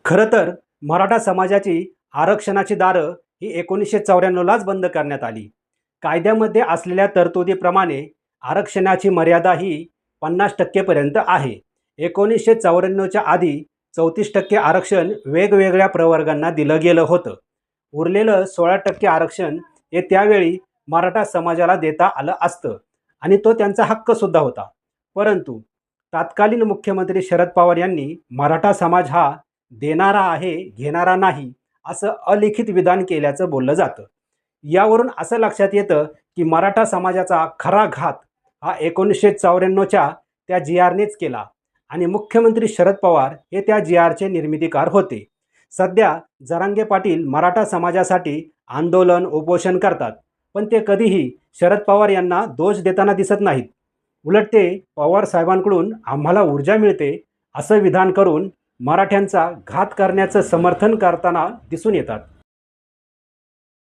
खरं तर मराठा समाजाची आरक्षणाची दारं ही 1994लाच बंद करण्यात आली. कायद्यामध्ये असलेल्या तरतुदीप्रमाणे आरक्षणाची मर्यादा ही 50% पर्यंत आहे. 1994च्या आधी 34% आरक्षण वेगवेगळ्या प्रवर्गांना दिलं गेलं होतं. उरलेलं 16% आरक्षण हे त्यावेळी मराठा समाजाला देता आलं असतं आणि तो त्यांचा हक्कसुद्धा होता. परंतु तत्कालीन मुख्यमंत्री शरद पवार यांनी मराठा समाज हा देणारा आहे, घेणारा नाही, असं अलिखित विधान केल्याचं बोललं जातं. यावरून असं लक्षात येतं की मराठा समाजाचा खरा घात हा 1994च्या त्या जी-आरनेच केला आणि मुख्यमंत्री शरद पवार हे त्या जी-आरचे निर्मितीकार होते. सध्या जरांगे पाटील मराठा समाजासाठी आंदोलन, उपोषण करतात, पण ते कधीही शरद पवार यांना दोष देताना दिसत नाहीत. उलट ते पवार साहेबांकडून आम्हाला ऊर्जा मिळते असं विधान करून मराठ्यांचा घात करण्याचं समर्थन करताना दिसून येतात.